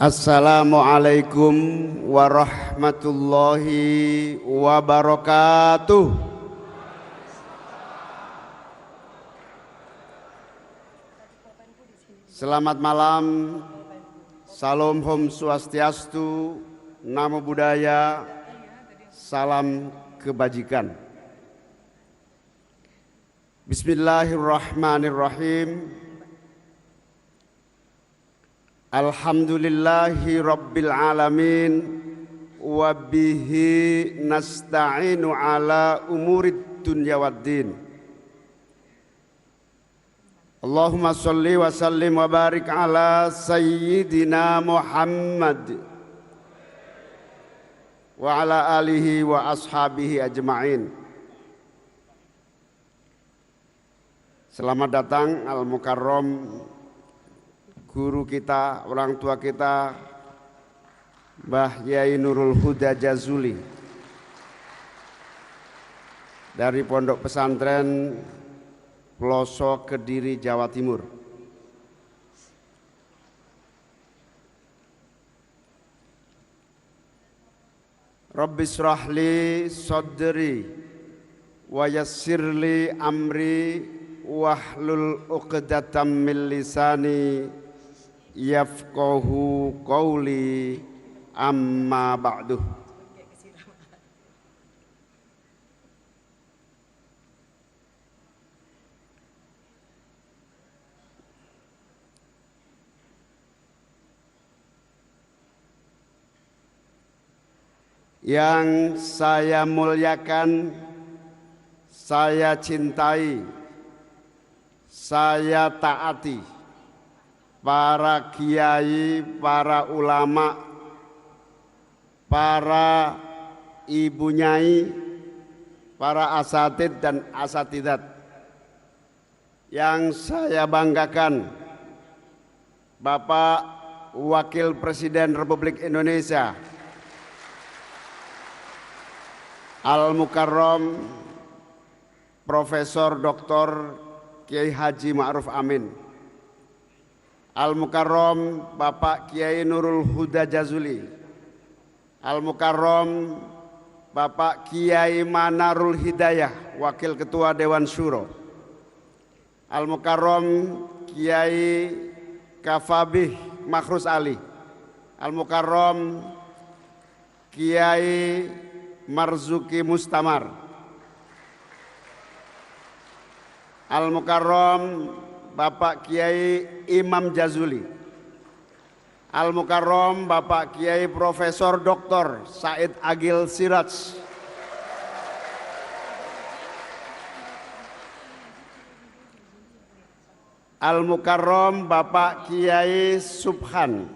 Assalamualaikum warahmatullahi wabarakatuh. Selamat malam, salam Om Swastiastu, Namo Buddhaya, salam kebajikan. Bismillahirrahmanirrahim. Alhamdulillahi Rabbil Alamin, wa bihi nasta'inu ala umurid dunya waddin. Allahumma salli wa sallim wa barik ala Sayyidina Muhammad wa ala alihi wa ashabihi ajma'in. Selamat datang Al-Mukarram, guru kita, orang tua kita, Mbah Yai Nurul Huda Jazuli dari Pondok Pesantren Pelosok Kediri, Jawa Timur. Rabbi shrahli sadri wa yassirli amri wahlul uqdatam min lisani yafqahu qawli, amma ba'du. Yang saya muliakan, saya cintai, saya taati para kiai, para ulama, para ibu nyai, para asatid dan asatidat. Yang saya banggakan, Bapak Wakil Presiden Republik Indonesia Al-Mukarram Profesor Dr. Kiai Haji Ma'ruf Amin, Al-Mukarram Bapak Kiai Nurul Huda Jazuli, Al-Mukarram Bapak Kiai Manarul Hidayah, Wakil Ketua Dewan Syuro, Al-Mukarram Kiai Kafabih Makhrus Ali, Al-Mukarram Kiai Marzuki Mustamar, Al-Mukarram Bapak Kiai Imam Jazuli, Al-Mukarram Bapak Kiai Profesor Dr. Said Agil Siraj, Al-Mukarram Bapak Kiai Subhan,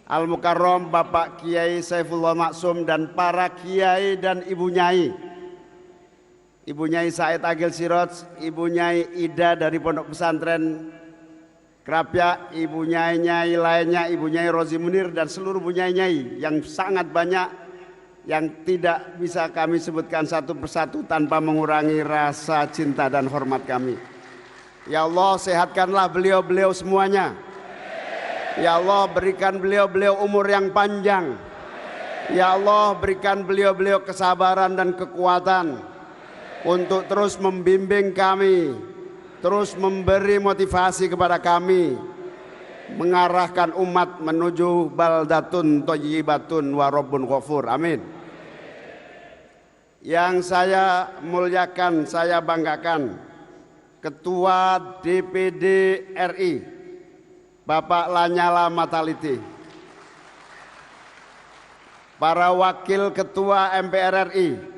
Al-Mukarram Bapak Kiai Saifullah Maksum, dan para kiai dan ibu nyai, Ibu Nyai Said Agil Siraj, Ibu Nyai Ida dari Pondok Pesantren Krapyak, Ibu Nyai-nyai lainnya, Ibu Nyai Rozi Munir, dan seluruh Bu Nyai-nyai yang sangat banyak yang tidak bisa kami sebutkan satu persatu tanpa mengurangi rasa cinta dan hormat kami. Ya Allah, sehatkanlah beliau-beliau semuanya. Ya Allah, berikan beliau-beliau umur yang panjang. Ya Allah, berikan beliau-beliau kesabaran dan kekuatan untuk terus membimbing kami, terus memberi motivasi kepada kami, mengarahkan umat menuju baldatun thayyibatun wa rabbun ghafur. Amin. Yang saya muliakan, saya banggakan, Ketua DPD RI Bapak Lanyala Mataliti, para Wakil Ketua MPR RI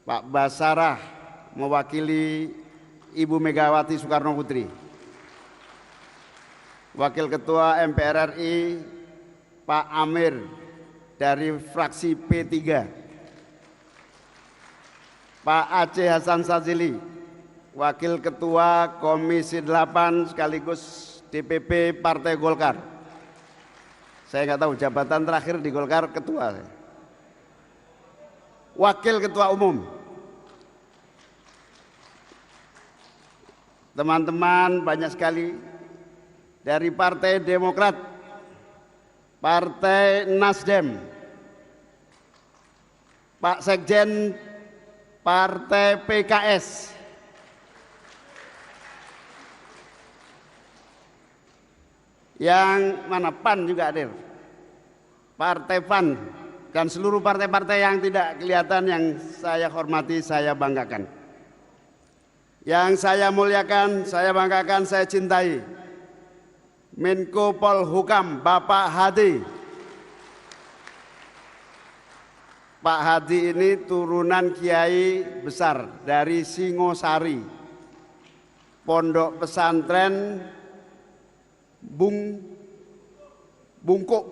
Pak Basarah mewakili Ibu Megawati Soekarno Putri, Wakil Ketua MPR RI Pak Amir dari fraksi P3, Pak Aceh Hasan Sazili, Wakil Ketua Komisi 8 sekaligus DPP Partai Golkar. Saya nggak tahu jabatan terakhir di Golkar ketua. Wakil Ketua Umum, teman-teman banyak sekali dari Partai Demokrat, Partai Nasdem, Pak Sekjen Partai PKS, yang mana PAN juga hadir, Partai PAN, dan seluruh partai-partai yang tidak kelihatan yang saya hormati, saya banggakan. Yang saya muliakan, saya banggakan, saya cintai Menko Polhukam Bapak Hadi. Pak Hadi ini turunan kiai besar dari Singosari, Pondok Pesantren Bungkuk,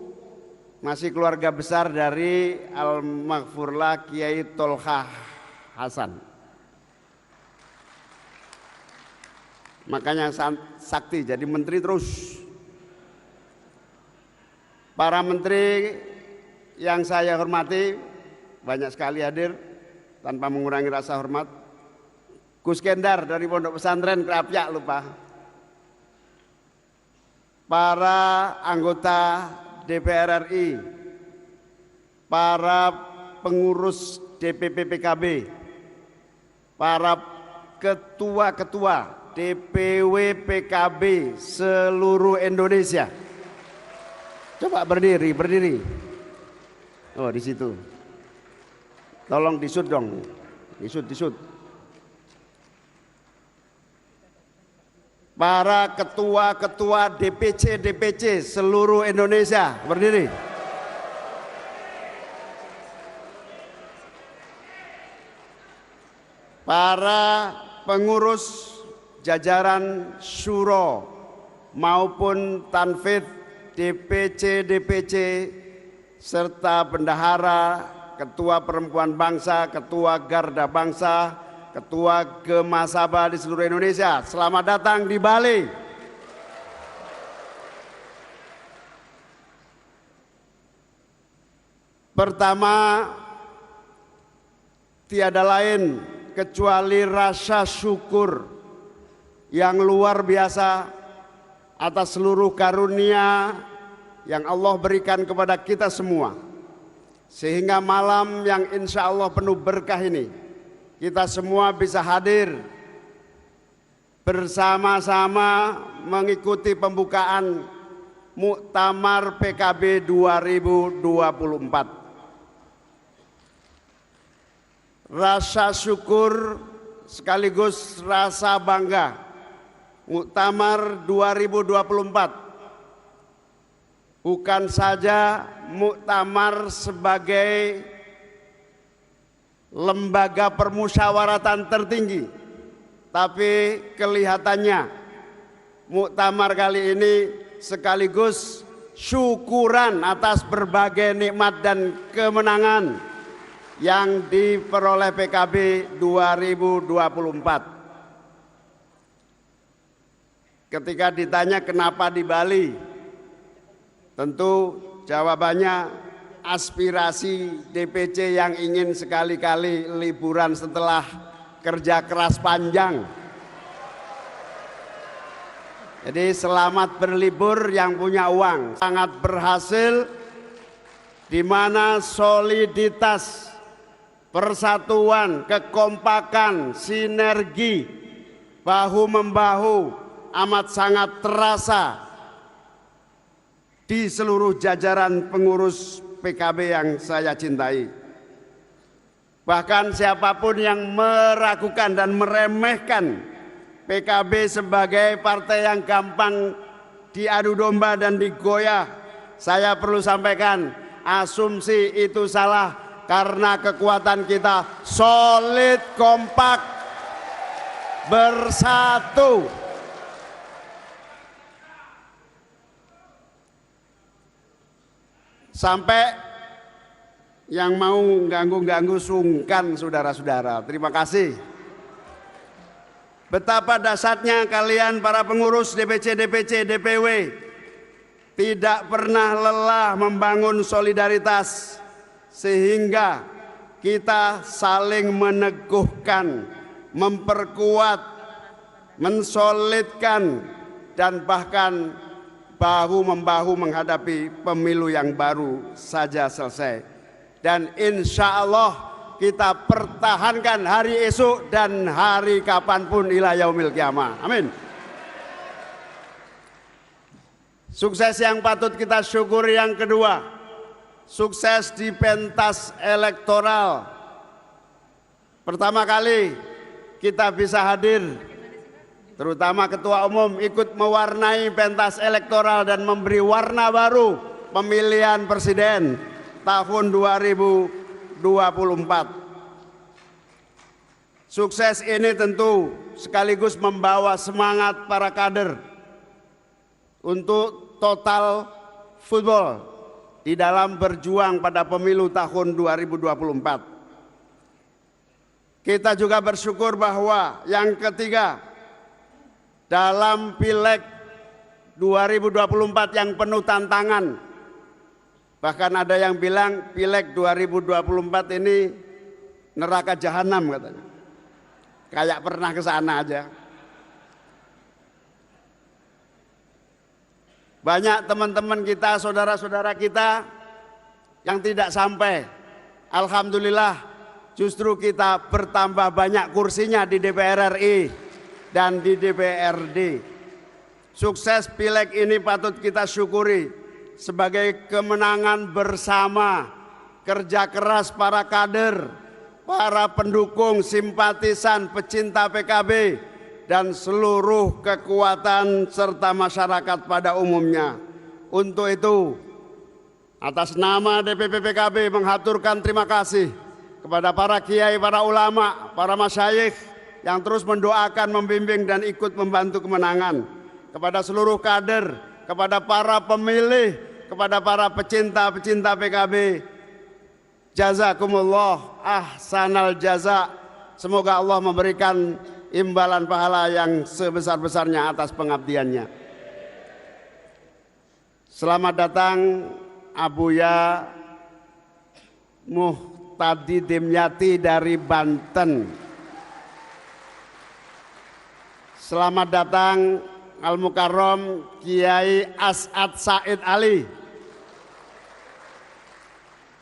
masih keluarga besar dari Al-Maghfurlah Kiai Tolha Hasan. Makanya sakti jadi menteri terus. Para menteri yang saya hormati banyak sekali hadir tanpa mengurangi rasa hormat. Gus Kendar dari Pondok Pesantren Krapyak lupa. Para anggota DPR RI, para pengurus DPP PKB, para ketua-ketua DPW PKB seluruh Indonesia. Coba berdiri, berdiri. Oh, di situ. Tolong disut dong. Disut. Para ketua-ketua DPC seluruh Indonesia, berdiri. Para pengurus jajaran syuro maupun tanfidh DPC serta bendahara, ketua perempuan bangsa, ketua garda bangsa, ketua Gemasaba di seluruh Indonesia. Selamat datang di Bali. Pertama, tiada lain kecuali rasa syukur yang luar biasa atas seluruh karunia yang Allah berikan kepada kita semua, sehingga malam yang insya Allah penuh berkah ini kita semua bisa hadir bersama-sama mengikuti pembukaan Muktamar PKB 2024. Rasa syukur sekaligus rasa bangga. Muktamar 2024 bukan saja muktamar sebagai lembaga permusyawaratan tertinggi, tapi kelihatannya muktamar kali ini sekaligus syukuran atas berbagai nikmat dan kemenangan yang diperoleh PKB 2024. Ketika ditanya kenapa di Bali, tentu jawabannya aspirasi DPC yang ingin sekali-kali liburan setelah kerja keras panjang. Jadi selamat berlibur yang punya uang. Sangat berhasil, di mana soliditas, persatuan, kekompakan, sinergi, bahu-membahu amat sangat terasa di seluruh jajaran pengurus PKB yang saya cintai. Bahkan siapapun yang meragukan dan meremehkan PKB sebagai partai yang gampang diadu domba dan digoyah, saya perlu sampaikan, asumsi itu salah, karena kekuatan kita solid, kompak, bersatu. Sampai yang mau ganggu-ganggu sungkan, saudara-saudara. Terima kasih. Betapa dahsyatnya kalian para pengurus DPC, DPW tidak pernah lelah membangun solidaritas, sehingga kita saling meneguhkan, memperkuat, mensolidkan, dan bahkan bahu-membahu menghadapi pemilu yang baru saja selesai. Dan insya Allah kita pertahankan hari esok dan hari kapanpun ila yaumil qiyamah. Amin. Sukses yang patut kita syukuri yang kedua, sukses di pentas elektoral. Pertama kali kita bisa hadir, terutama ketua umum ikut mewarnai pentas elektoral dan memberi warna baru pemilihan presiden tahun 2024. Sukses ini tentu sekaligus membawa semangat para kader untuk total football di dalam berjuang pada pemilu tahun 2024. Kita juga bersyukur bahwa yang ketiga, dalam Pileg 2024 yang penuh tantangan, bahkan ada yang bilang Pileg 2024 ini neraka jahanam katanya, kayak pernah ke sana aja. Banyak teman-teman kita, saudara-saudara kita yang tidak sampai. Alhamdulillah justru kita bertambah banyak kursinya di DPR RI dan di DPRD. Sukses Pileg ini patut kita syukuri sebagai kemenangan bersama kerja keras para kader, para pendukung, simpatisan, pecinta PKB, dan seluruh kekuatan serta masyarakat pada umumnya. Untuk itu, atas nama DPP PKB menghaturkan terima kasih kepada para kiai, para ulama, para masyayikh yang terus mendoakan, membimbing dan ikut membantu kemenangan, kepada seluruh kader, kepada para pemilih, kepada para pecinta-pecinta PKB. Jazakumullah ahsanal jaza. Semoga Allah memberikan imbalan pahala yang sebesar-besarnya atas pengabdiannya. Selamat datang Abuya Muhtadi Dimyati dari Banten. Selamat datang Al-Mukarram Kiai As'ad Said Ali.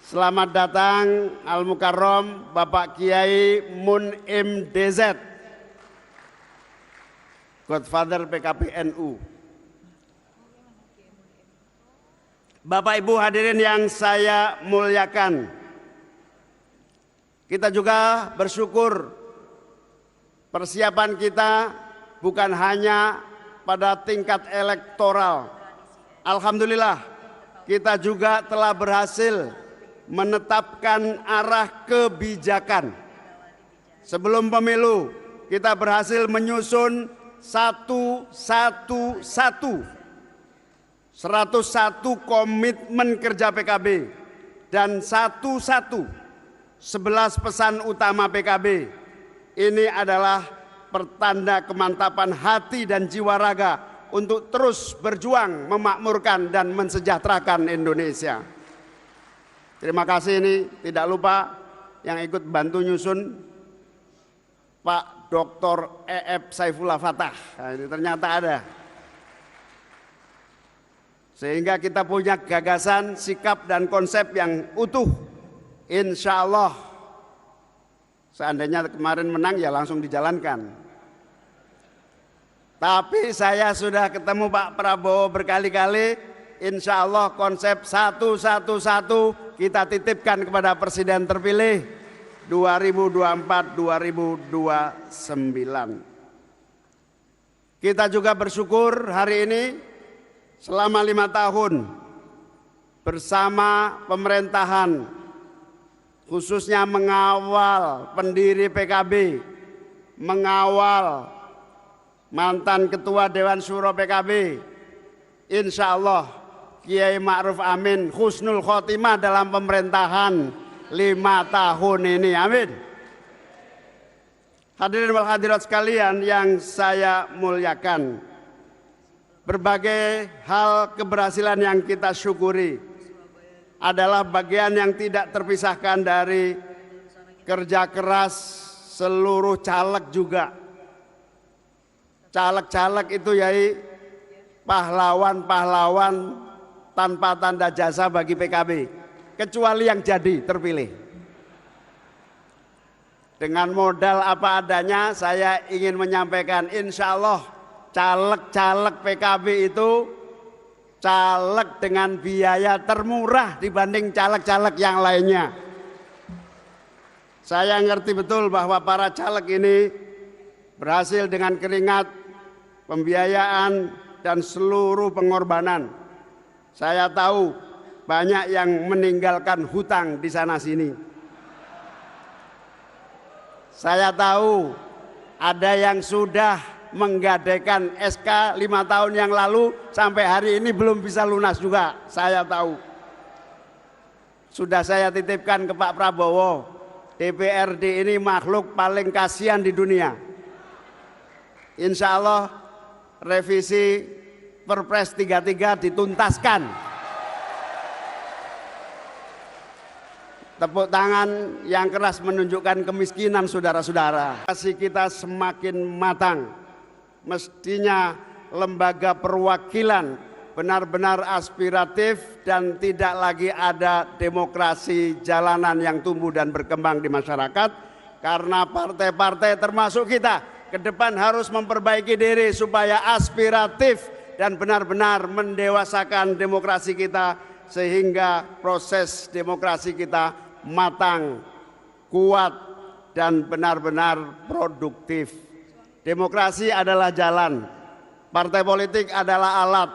Selamat datang Al-Mukarram Bapak Kiai Munim DZ, Godfather PKB NU. Bapak Ibu hadirin yang saya muliakan, kita juga bersyukur persiapan kita bukan hanya pada tingkat elektoral. Alhamdulillah kita juga telah berhasil menetapkan arah kebijakan. Sebelum pemilu kita berhasil menyusun 101 komitmen kerja PKB dan 11 pesan utama PKB. Ini adalah pertanda kemantapan hati dan jiwa raga untuk terus berjuang memakmurkan dan mensejahterakan Indonesia. Terima kasih, ini tidak lupa yang ikut bantu nyusun Pak Dr. E.F. Saifullah Fatah. Nah, ini ternyata ada. Sehingga kita punya gagasan, sikap dan konsep yang utuh. Insya Allah seandainya kemarin menang ya langsung dijalankan. Tapi saya sudah ketemu Pak Prabowo berkali-kali. Insya Allah konsep 111 kita titipkan kepada Presiden terpilih 2024-2029. Kita juga bersyukur hari ini selama 5 tahun bersama pemerintahan, khususnya mengawal pendiri PKB, mengawal mantan Ketua Dewan Syuro PKB, insya Allah Kiai Ma'ruf Amin husnul khotimah dalam pemerintahan 5 tahun ini, amin. Hadirin wal hadirat sekalian yang saya muliakan, berbagai hal keberhasilan yang kita syukuri adalah bagian yang tidak terpisahkan dari kerja keras seluruh caleg juga. Caleg-caleg itu yai pahlawan-pahlawan tanpa tanda jasa bagi PKB, kecuali yang jadi terpilih. Dengan modal apa adanya saya ingin menyampaikan, insya Allah caleg-caleg PKB itu caleg dengan biaya termurah dibanding caleg-caleg yang lainnya. Saya ngerti betul bahwa para caleg ini berhasil dengan keringat, pembiayaan, dan seluruh pengorbanan. Saya tahu banyak yang meninggalkan hutang di sana-sini. Saya tahu ada yang sudah menggadaikan SK 5 tahun yang lalu sampai hari ini belum bisa lunas juga. Saya tahu. Sudah saya titipkan ke Pak Prabowo, DPRD ini makhluk paling kasihan di dunia. Insya Allah revisi Perpres 33 dituntaskan. Tepuk tangan yang keras menunjukkan kemiskinan saudara-saudara. Kasih kita semakin matang. Mestinya lembaga perwakilan benar-benar aspiratif dan tidak lagi ada demokrasi jalanan yang tumbuh dan berkembang di masyarakat, karena partai-partai termasuk kita ke depan harus memperbaiki diri supaya aspiratif dan benar-benar mendewasakan demokrasi kita sehingga proses demokrasi kita matang, kuat, dan benar-benar produktif. Demokrasi adalah jalan, partai politik adalah alat,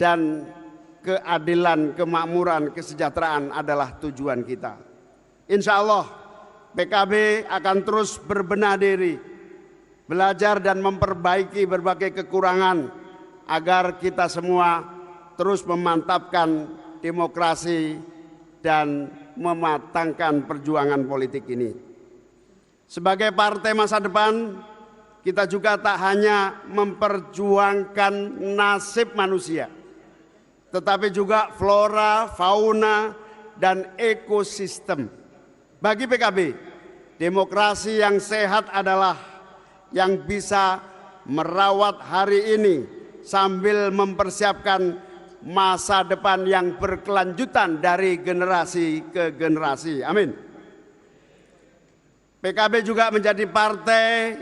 dan keadilan, kemakmuran, kesejahteraan adalah tujuan kita. Insya Allah PKB akan terus berbenah diri, belajar dan memperbaiki berbagai kekurangan agar kita semua terus memantapkan demokrasi dan mematangkan perjuangan politik ini. Sebagai partai masa depan, kita juga tak hanya memperjuangkan nasib manusia, tetapi juga flora, fauna, dan ekosistem. Bagi PKB, demokrasi yang sehat adalah yang bisa merawat hari ini sambil mempersiapkan masa depan yang berkelanjutan dari generasi ke generasi. Amin. PKB juga menjadi partai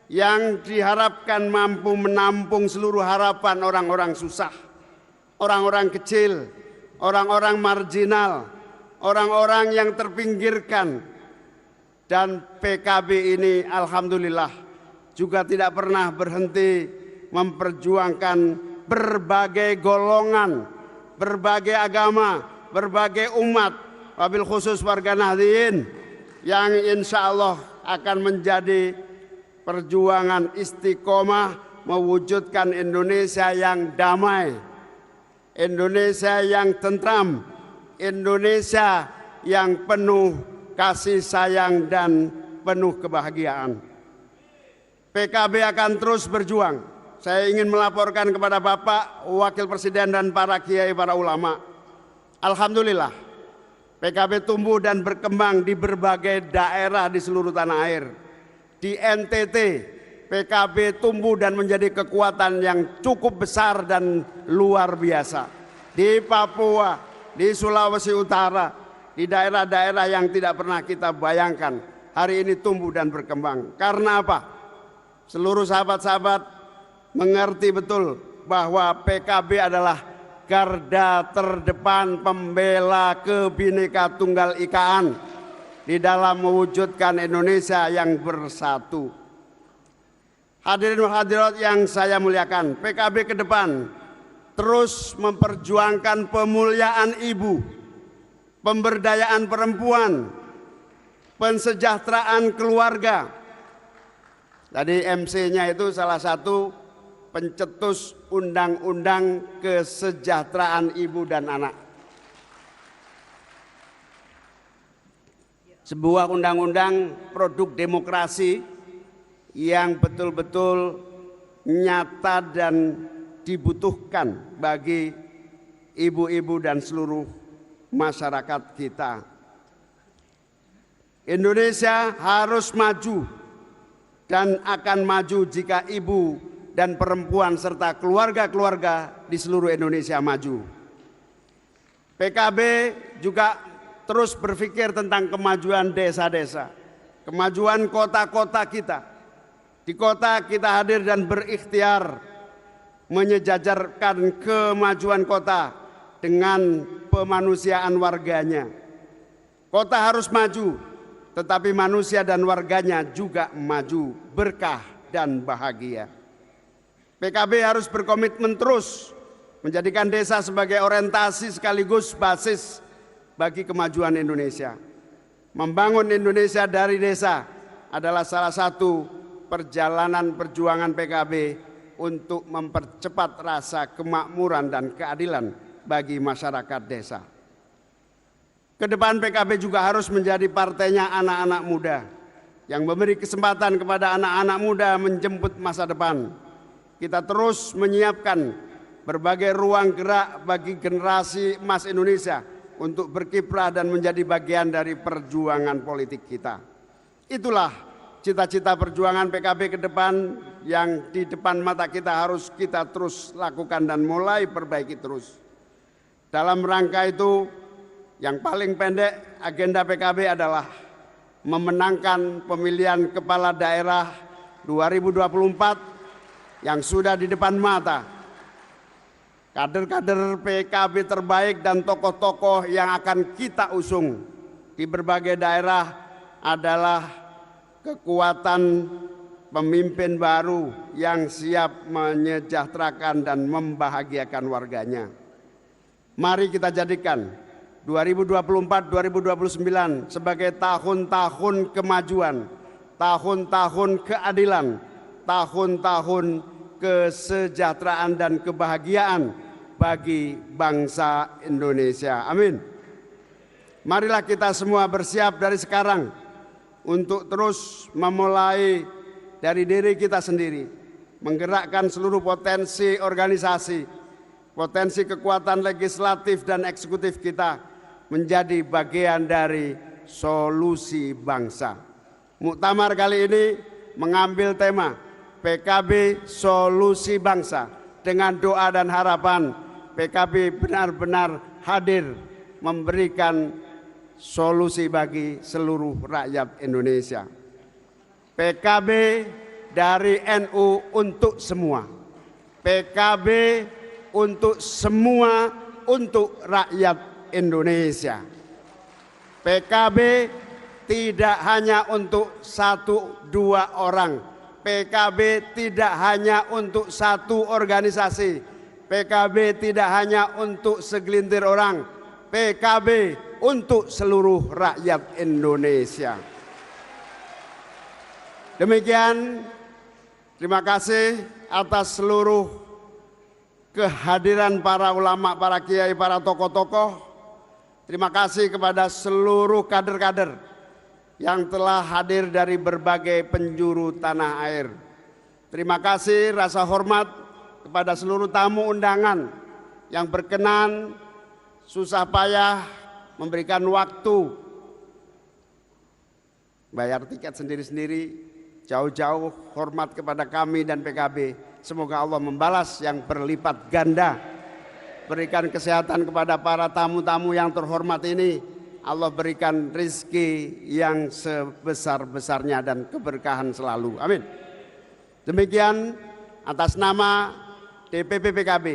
yang diharapkan mampu menampung seluruh harapan orang-orang susah, orang-orang kecil, orang-orang marginal, orang-orang yang terpinggirkan. Dan PKB ini alhamdulillah juga tidak pernah berhenti memperjuangkan berbagai golongan, berbagai agama, berbagai umat, wabil khusus warga Nahdliyin yang insya Allah akan menjadi perjuangan istiqomah mewujudkan Indonesia yang damai, Indonesia yang tentram, Indonesia yang penuh kasih sayang dan penuh kebahagiaan. PKB akan terus berjuang. Saya ingin melaporkan kepada Bapak Wakil Presiden dan para kiai, para ulama. Alhamdulillah, PKB tumbuh dan berkembang di berbagai daerah di seluruh tanah air. Di NTT, PKB tumbuh dan menjadi kekuatan yang cukup besar dan luar biasa. Di Papua, di Sulawesi Utara, di daerah-daerah yang tidak pernah kita bayangkan, hari ini tumbuh dan berkembang. Karena apa? Seluruh sahabat-sahabat mengerti betul bahwa PKB adalah garda terdepan pembela Kebhinneka Tunggal Ikaan di dalam mewujudkan Indonesia yang bersatu. Hadirin hadirat yang saya muliakan, PKB ke depan terus memperjuangkan pemuliaan ibu, pemberdayaan perempuan, pensejahteraan keluarga. Tadi MC-nya itu salah satu pencetus undang-undang kesejahteraan ibu dan anak. Sebuah undang-undang produk demokrasi yang betul-betul nyata dan dibutuhkan bagi ibu-ibu dan seluruh masyarakat kita. Indonesia harus maju dan akan maju jika ibu dan perempuan serta keluarga-keluarga di seluruh Indonesia maju. PKB juga terus berpikir tentang kemajuan desa-desa, kemajuan kota-kota kita. Di kota kita hadir dan berikhtiar menyejajarkan kemajuan kota dengan pemanusiaan warganya. Kota harus maju, tetapi manusia dan warganya juga maju, berkah dan bahagia. PKB harus berkomitmen terus menjadikan desa sebagai orientasi sekaligus basis bagi kemajuan Indonesia. Membangun Indonesia dari desa adalah salah satu perjalanan perjuangan PKB untuk mempercepat rasa kemakmuran dan keadilan bagi masyarakat desa. Kedepan PKB juga harus menjadi partainya anak-anak muda yang memberi kesempatan kepada anak-anak muda menjemput masa depan. Kita terus menyiapkan berbagai ruang gerak bagi generasi emas Indonesia untuk berkiprah dan menjadi bagian dari perjuangan politik kita. Itulah cita-cita perjuangan PKB ke depan yang di depan mata kita harus kita terus lakukan dan mulai perbaiki terus. Dalam rangka itu, yang paling pendek agenda PKB adalah memenangkan pemilihan kepala daerah 2024 yang sudah di depan mata. Kader-kader PKB terbaik dan tokoh-tokoh yang akan kita usung di berbagai daerah adalah kekuatan pemimpin baru yang siap menyejahterakan dan membahagiakan warganya. Mari kita jadikan 2024-2029 sebagai tahun-tahun kemajuan, tahun-tahun keadilan, tahun-tahun kesejahteraan dan kebahagiaan bagi bangsa Indonesia. Amin. Marilah kita semua bersiap dari sekarang untuk terus memulai dari diri kita sendiri, menggerakkan seluruh potensi organisasi, potensi kekuatan legislatif dan eksekutif kita menjadi bagian dari solusi bangsa. Muktamar kali ini mengambil tema PKB Solusi Bangsa dengan doa dan harapan PKB benar-benar hadir memberikan solusi bagi seluruh rakyat Indonesia. PKB dari NU untuk semua. PKB untuk semua, untuk rakyat Indonesia. PKB tidak hanya untuk 1-2 orang. PKB tidak hanya untuk satu organisasi. PKB tidak hanya untuk segelintir orang. PKB untuk seluruh rakyat Indonesia. Demikian, terima kasih atas seluruh kehadiran para ulama, para kiai, para tokoh-tokoh. Terima kasih kepada seluruh kader-kader yang telah hadir dari berbagai penjuru tanah air. Terima kasih rasa hormat kepada seluruh tamu undangan yang berkenan susah payah memberikan waktu, bayar tiket sendiri-sendiri, jauh-jauh hormat kepada kami dan PKB. Semoga Allah membalas yang berlipat ganda. Berikan kesehatan kepada para tamu-tamu yang terhormat ini. Allah berikan rizki yang sebesar-besarnya dan keberkahan selalu. Amin. Demikian atas nama DPP PKB,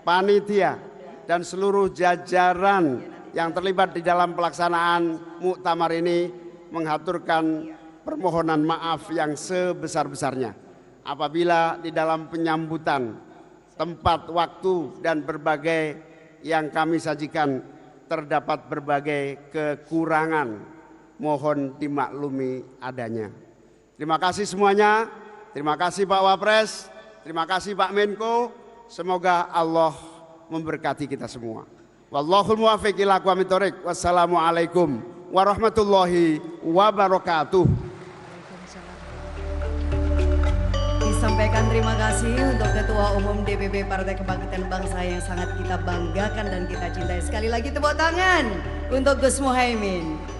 panitia, dan seluruh jajaran yang terlibat di dalam pelaksanaan muktamar ini menghaturkan permohonan maaf yang sebesar-besarnya apabila di dalam penyambutan, tempat, waktu, dan berbagai yang kami sajikan terdapat berbagai kekurangan, mohon dimaklumi adanya. Terima kasih semuanya, terima kasih Pak Wapres, terima kasih Pak Menko, semoga Allah memberkati kita semua. Wallahul muwaffiq ila aqwamit thoriq. Wassalamualaikum warahmatullahi wabarakatuh. Disampaikan terima kasih untuk Ketua Umum DPP Partai Kebangkitan Bangsa yang sangat kita banggakan dan kita cintai. Sekali lagi tepuk tangan untuk Gus Muhaimin.